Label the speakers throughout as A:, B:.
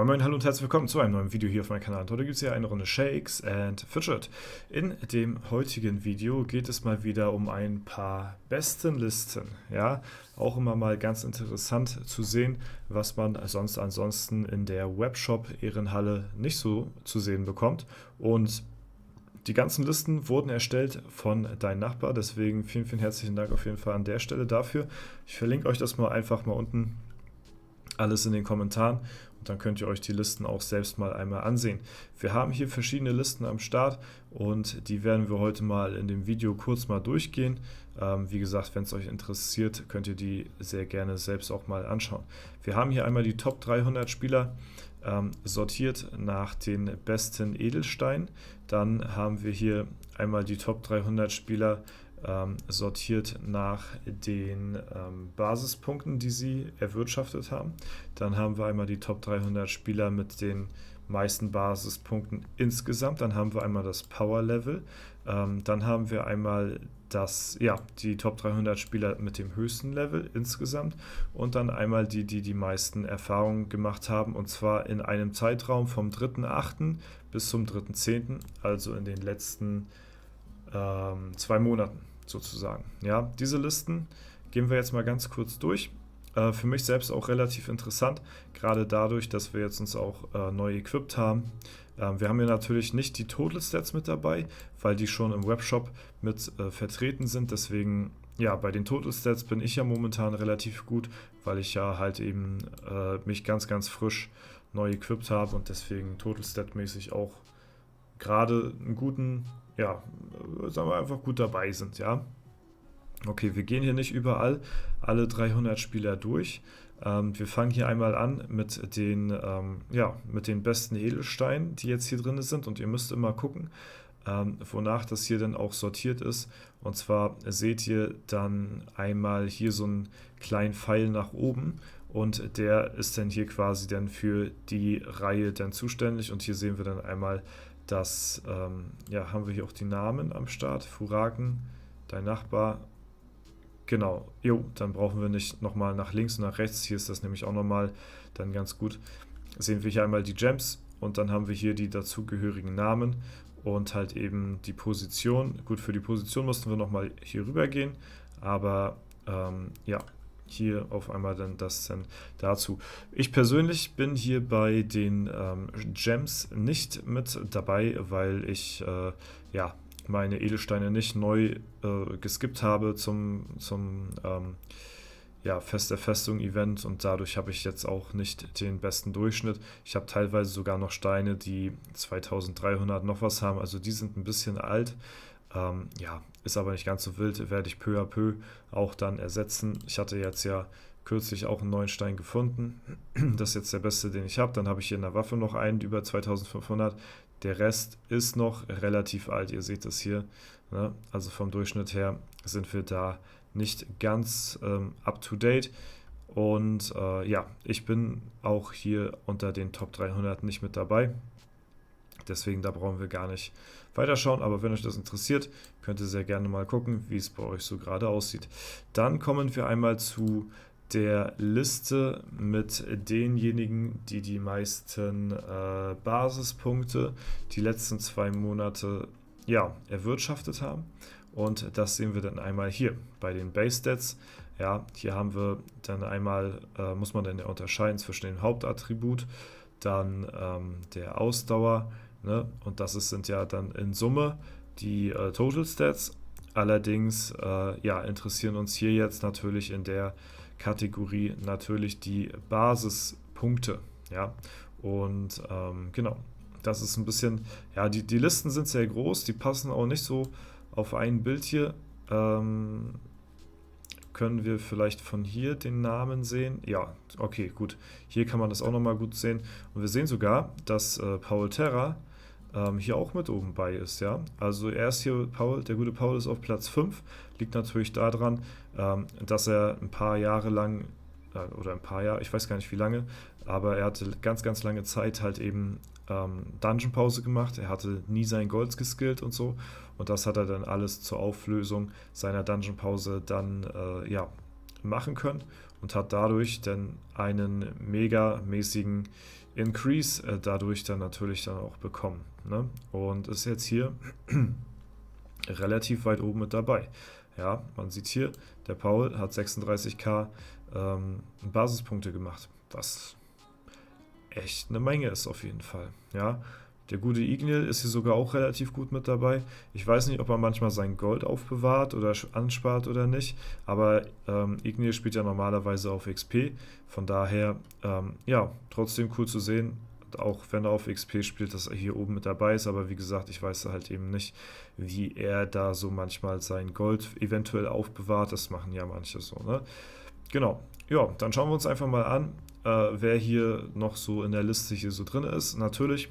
A: Moin, hallo und herzlich willkommen zu einem neuen Video hier auf meinem Kanal. Und heute gibt es hier eine Runde Shakes and Fidget. In dem heutigen Video geht es mal wieder um ein paar Bestenlisten. Ja, auch immer mal ganz interessant zu sehen, was man ansonsten in der Webshop-Ehrenhalle nicht so zu sehen bekommt. Und die ganzen Listen wurden erstellt von deinem Nachbar, deswegen vielen, vielen herzlichen Dank auf jeden Fall an der Stelle dafür. Ich verlinke euch das mal einfach mal unten alles in den Kommentaren und dann könnt ihr euch die Listen auch selbst mal einmal ansehen. Wir haben hier verschiedene Listen am Start und die werden wir heute mal in dem Video kurz mal durchgehen. Wie gesagt, wenn es euch interessiert, könnt ihr die sehr gerne selbst auch mal anschauen. Wir haben hier einmal die Top 300 Spieler sortiert nach den besten Edelsteinen. Dann haben wir hier einmal die Top 300 Spieler sortiert nach den Basispunkten, die sie erwirtschaftet haben. Dann haben wir einmal die Top 300 Spieler mit den meisten Basispunkten insgesamt. Dann haben wir einmal das Power Level. Dann haben wir einmal die Top 300 Spieler mit dem höchsten Level insgesamt und dann einmal die meisten Erfahrungen gemacht haben, und zwar in einem Zeitraum vom 3.8. bis zum 3.10., also in den letzten 2 Monaten sozusagen. Ja, diese Listen gehen wir jetzt mal ganz kurz durch. Für mich selbst auch relativ interessant, gerade dadurch, dass wir jetzt uns auch neu equipped haben. Wir haben hier natürlich nicht die Total Stats mit dabei, weil die schon im Webshop mit vertreten sind. Deswegen, ja, bei den Total Stats bin ich ja momentan relativ gut, weil ich ja halt eben mich ganz, ganz frisch neu equipped habe und deswegen Total Stat mäßig auch gerade einen guten, ja, sagen wir einfach gut dabei sind, ja. Okay, wir gehen hier nicht überall alle 300 Spieler durch. Wir fangen hier einmal an mit den besten Edelsteinen, die jetzt hier drin sind, und ihr müsst immer gucken, wonach das hier dann auch sortiert ist. Und zwar seht ihr dann einmal hier so einen kleinen Pfeil nach oben und der ist dann hier quasi dann für die Reihe dann zuständig, und hier sehen wir dann einmal das, haben wir hier auch die Namen am Start. Furaken, dein Nachbar. Genau, dann brauchen wir nicht nochmal nach links und nach rechts. Hier ist das nämlich auch nochmal dann ganz gut. Sehen wir hier einmal die Gems und dann haben wir hier die dazugehörigen Namen und halt eben die Position. Gut, für die Position mussten wir nochmal hier rüber gehen, aber hier auf einmal dann das dann dazu. Ich persönlich bin hier bei den Gems nicht mit dabei, weil ich meine Edelsteine nicht neu geskippt habe zum Fest der Festung Event, und dadurch habe ich jetzt auch nicht den besten Durchschnitt. Ich habe teilweise sogar noch Steine, die 2300 noch was haben, also die sind ein bisschen alt. Ist aber nicht ganz so wild, werde ich peu à peu auch dann ersetzen. Ich hatte jetzt ja kürzlich auch einen neuen Stein gefunden. Das ist jetzt der beste, den ich habe. Dann habe ich hier in der Waffe noch einen über 2500. Der Rest ist noch relativ alt, ihr seht das hier. Ne? Also vom Durchschnitt her sind wir da nicht ganz up to date. Und ich bin auch hier unter den Top 300 nicht mit dabei. Deswegen, da brauchen wir gar nicht weiterschauen, aber wenn euch das interessiert, könnt ihr sehr gerne mal gucken, wie es bei euch so gerade aussieht. Dann kommen wir einmal zu der Liste mit denjenigen, die die meisten Basispunkte die letzten 2 Monate erwirtschaftet haben. Und das sehen wir dann einmal hier bei den Base Stats. Ja, hier haben wir dann einmal, muss man dann ja unterscheiden zwischen dem Hauptattribut, dann der Ausdauer, ne? Und das sind ja dann in Summe die Total Stats. Allerdings interessieren uns hier jetzt natürlich in der Kategorie natürlich die Basispunkte. Ja? Und genau, das ist ein bisschen, die Listen sind sehr groß, die passen auch nicht so auf ein Bild hier. Können wir vielleicht von hier den Namen sehen? Ja, okay, gut. Hier kann man das auch nochmal gut sehen. Und wir sehen sogar, dass Paul Terra hier auch mit oben bei ist, ja. Also er ist hier, der gute Paul ist auf Platz 5. Liegt natürlich daran, dass er ein paar Jahre lang, ich weiß gar nicht wie lange, aber er hatte ganz, ganz lange Zeit halt eben Dungeon-Pause gemacht. Er hatte nie sein Golds geskillt und so. Und das hat er dann alles zur Auflösung seiner Dungeon-Pause dann machen können und hat dadurch dann einen megamäßigen Increase dadurch dann natürlich dann auch bekommen. Ne? Und ist jetzt hier relativ weit oben mit dabei. Ja, man sieht hier, der Paul hat 36.000 Basispunkte gemacht, was echt eine Menge ist auf jeden Fall. Ja, der gute Ignil ist hier sogar auch relativ gut mit dabei. Ich weiß nicht, ob er manchmal sein Gold aufbewahrt oder anspart oder nicht, aber Ignil spielt ja normalerweise auf XP. Von daher, ja, trotzdem cool zu sehen, auch wenn er auf XP spielt, dass er hier oben mit dabei ist. Aber wie gesagt, ich weiß halt eben nicht, wie er da so manchmal sein Gold eventuell aufbewahrt. Das machen ja manche so, ne? Genau. Ja, dann schauen wir uns einfach mal an, wer hier noch so in der Liste hier so drin ist. Natürlich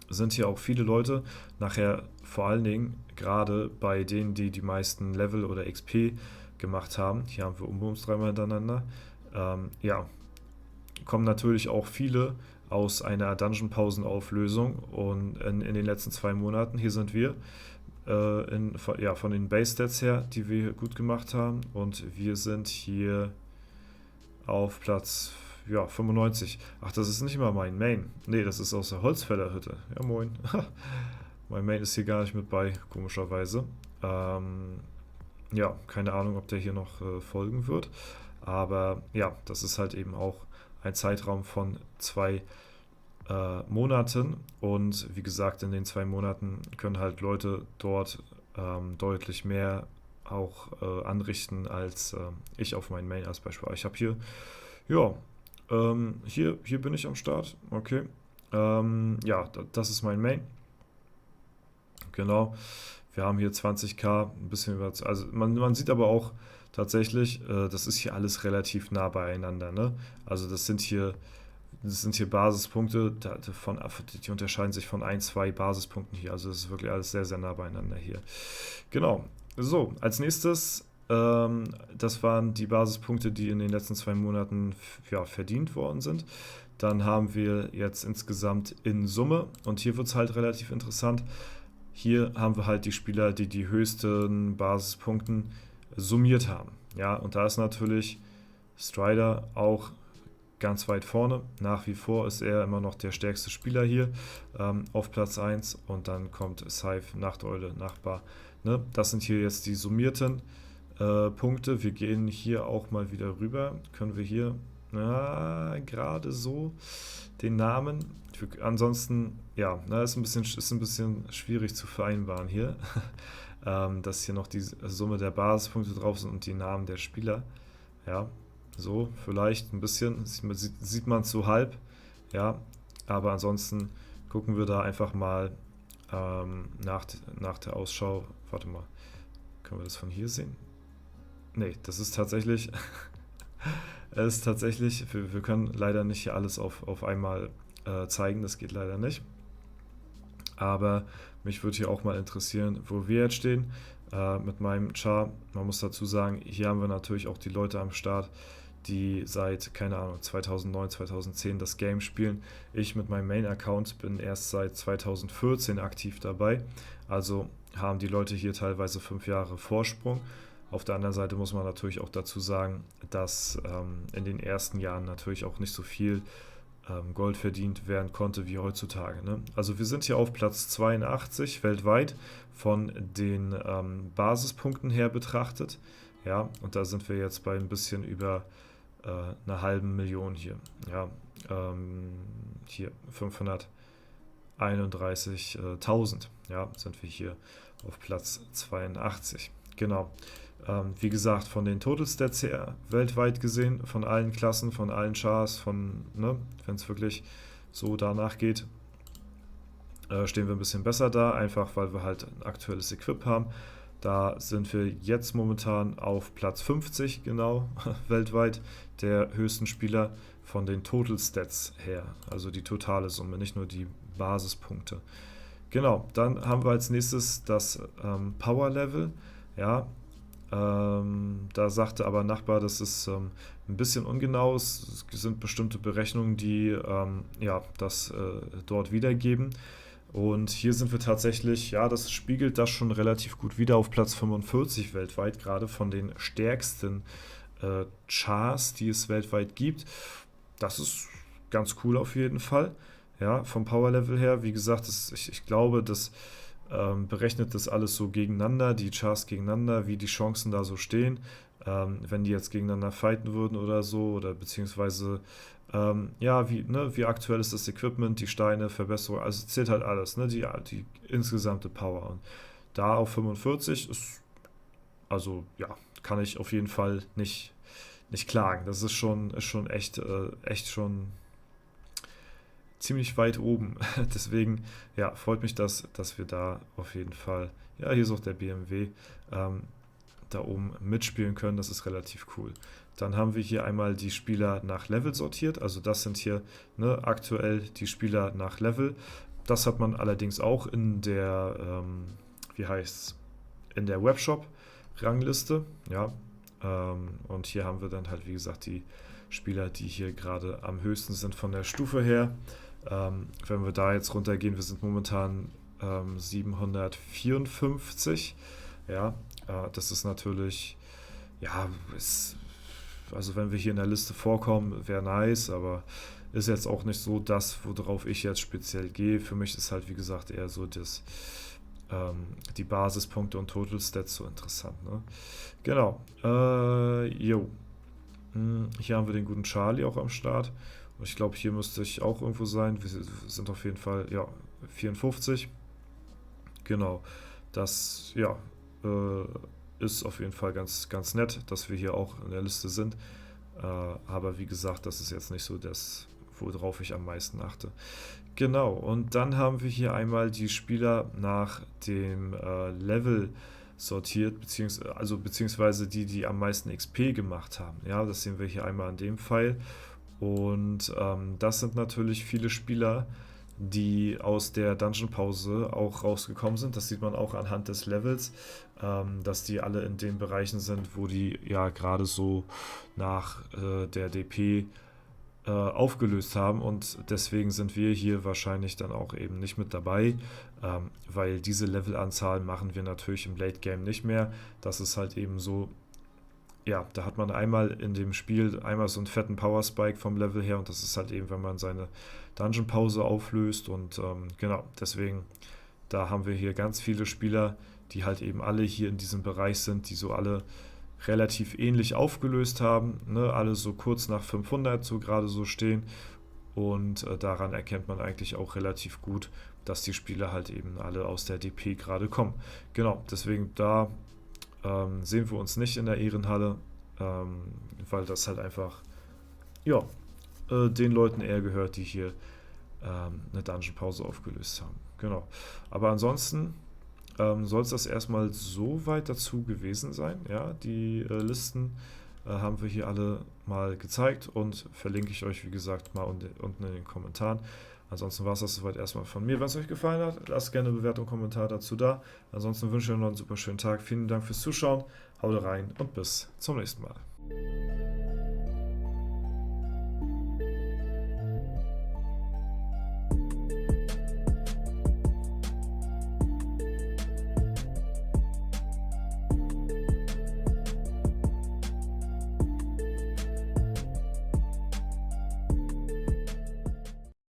A: sind hier auch viele Leute, nachher vor allen Dingen gerade bei denen, die die meisten Level oder XP gemacht haben. Hier haben wir Umbums dreimal hintereinander. Ja, kommen natürlich auch viele aus einer Dungeon-Pausen-Auflösung und in den letzten 2 Monaten. Hier sind wir von den Base-Stats her, die wir gut gemacht haben, und wir sind hier auf Platz 95. Ach, das ist nicht mal mein Main. Nee, das ist aus der Holzfällerhütte. Ja, moin. Mein Main ist hier gar nicht mit bei, komischerweise. Ja, keine Ahnung, ob der hier noch folgen wird. Aber ja, das ist halt eben auch ein Zeitraum von 2 Monaten. Und wie gesagt, in den 2 Monaten können halt Leute dort deutlich mehr auch anrichten als ich auf meinen Main als Beispiel. Ich habe hier, ja, hier bin ich am Start. Okay. Ja, das ist mein Main. Genau. Wir haben hier 20.000, ein bisschen über, also man sieht aber auch tatsächlich, das ist hier alles relativ nah beieinander, ne? Also das sind hier Basispunkte, die unterscheiden sich von 1, 2 Basispunkten hier. Also das ist wirklich alles sehr, sehr nah beieinander hier. Genau. So, als nächstes, das waren die Basispunkte, die in den letzten 2 Monaten verdient worden sind. Dann haben wir jetzt insgesamt in Summe, und hier wird es halt relativ interessant, hier haben wir halt die Spieler, die die höchsten Basispunkten summiert haben. Ja, und da ist natürlich Strider auch ganz weit vorne. Nach wie vor ist er immer noch der stärkste Spieler hier auf Platz 1, und dann kommt Scythe, Nachteule, Nachbar. Ne? Das sind hier jetzt die summierten Punkte. Wir gehen hier auch mal wieder rüber. Können wir hier gerade so den Namen. Ansonsten, ja, ist ein bisschen schwierig zu vereinbaren hier, dass hier noch die Summe der Basispunkte drauf sind und die Namen der Spieler. Ja, so vielleicht ein bisschen, sieht man es so halb, ja, aber ansonsten gucken wir da einfach mal nach der Ausschau. Warte mal, können wir das von hier sehen? Nee, das ist tatsächlich, wir können leider nicht hier alles auf einmal zeigen, das geht leider nicht. Aber mich würde hier auch mal interessieren, wo wir jetzt stehen mit meinem Char. Man muss dazu sagen, hier haben wir natürlich auch die Leute am Start, die seit, keine Ahnung, 2009, 2010 das Game spielen. Ich mit meinem Main-Account bin erst seit 2014 aktiv dabei. Also haben die Leute hier teilweise 5 Jahre Vorsprung. Auf der anderen Seite muss man natürlich auch dazu sagen, dass in den ersten Jahren natürlich auch nicht so viel Gold verdient werden konnte wie heutzutage. Ne? Also wir sind hier auf Platz 82 weltweit von den Basispunkten her betrachtet. Ja, und da sind wir jetzt bei ein bisschen über einer halben Million hier. Ja, hier 531.000. Ja, sind wir hier auf Platz 82. Genau. Wie gesagt, von den Total Stats her, weltweit gesehen, von allen Klassen, von allen Chars, wenn es wirklich so danach geht, stehen wir ein bisschen besser da, einfach weil wir halt ein aktuelles Equip haben. Da sind wir jetzt momentan auf Platz 50, genau, weltweit, der höchsten Spieler von den Total Stats her, also die totale Summe, nicht nur die Basispunkte. Genau, dann haben wir als nächstes das Power Level, ja. Da sagte aber Nachbar, das ist ein bisschen ungenau. Es sind bestimmte Berechnungen, die das dort wiedergeben. Und hier sind wir tatsächlich, ja, das spiegelt das schon relativ gut wider, auf Platz 45 weltweit, gerade von den stärksten Chars, die es weltweit gibt. Das ist ganz cool auf jeden Fall. Ja, vom Power-Level her, wie gesagt, ich glaube, das berechnet das alles so gegeneinander, die Chars gegeneinander, wie die Chancen da so stehen, wenn die jetzt gegeneinander fighten würden oder so, oder beziehungsweise, ja, wie aktuell ist das Equipment, die Steine, Verbesserung, also zählt halt alles, ne, die insgesamte Power. Und da auf 45 ist, also ja, kann ich auf jeden Fall nicht klagen. Das ist schon echt schon ziemlich weit oben. Deswegen, ja, freut mich dass wir da auf jeden Fall, ja, hier ist auch der BMW, ähm, da oben mitspielen können. Das ist relativ cool. Dann haben wir hier einmal die Spieler nach Level sortiert. Also das sind hier, ne, aktuell die Spieler nach Level. Das hat man allerdings auch in der, wie heißt's, in der Webshop-Rangliste. Ja, und hier haben wir dann halt, wie gesagt, die Spieler, die hier gerade am höchsten sind von der Stufe her. Wenn wir da jetzt runtergehen, wir sind momentan 754. Ja, das ist natürlich, ja, also wenn wir hier in der Liste vorkommen, wäre nice, aber ist jetzt auch nicht so das, worauf ich jetzt speziell gehe. Für mich ist halt, wie gesagt, eher so die Basispunkte und Total Stats so interessant. Ne? Genau. Jo. Hier haben wir den guten Charlie auch am Start. Und ich glaube, hier müsste ich auch irgendwo sein. Wir sind auf jeden Fall, ja, 54. Genau. Das, ja, ist auf jeden Fall ganz nett, dass wir hier auch in der Liste sind. Aber wie gesagt, das ist jetzt nicht so das, worauf ich am meisten achte. Genau, und dann haben wir hier einmal die Spieler nach dem Level sortiert, beziehungsweise die am meisten XP gemacht haben. Ja, das sehen wir hier einmal an dem Pfeil. Und das sind natürlich viele Spieler, die aus der Dungeon-Pause auch rausgekommen sind. Das sieht man auch anhand des Levels, dass die alle in den Bereichen sind, wo die ja gerade so nach der DP aufgelöst haben, und deswegen sind wir hier wahrscheinlich dann auch eben nicht mit dabei, weil diese Levelanzahl machen wir natürlich im Late Game nicht mehr. Das ist halt eben so, ja, da hat man einmal in dem Spiel einmal so einen fetten Power Spike vom Level her, und das ist halt eben, wenn man seine Dungeon Pause auflöst, und genau, deswegen, da haben wir hier ganz viele Spieler, die halt eben alle hier in diesem Bereich sind, die so alle relativ ähnlich aufgelöst haben, ne? Alle so kurz nach 500 so gerade so stehen, und daran erkennt man eigentlich auch relativ gut, dass die Spieler halt eben alle aus der DP gerade kommen. Genau, deswegen da sehen wir uns nicht in der Ehrenhalle, weil das halt einfach, ja, den Leuten eher gehört, die hier eine Dungeon-Pause aufgelöst haben. Genau. Aber ansonsten soll es das erstmal so weit dazu gewesen sein. Ja, die Listen haben wir hier alle mal gezeigt und verlinke ich euch, wie gesagt, mal unten in den Kommentaren. Ansonsten war es das soweit erstmal von mir. Wenn es euch gefallen hat, lasst gerne eine Bewertung, Kommentar dazu da. Ansonsten wünsche ich euch noch einen super schönen Tag. Vielen Dank fürs Zuschauen. Haut rein und bis zum nächsten Mal.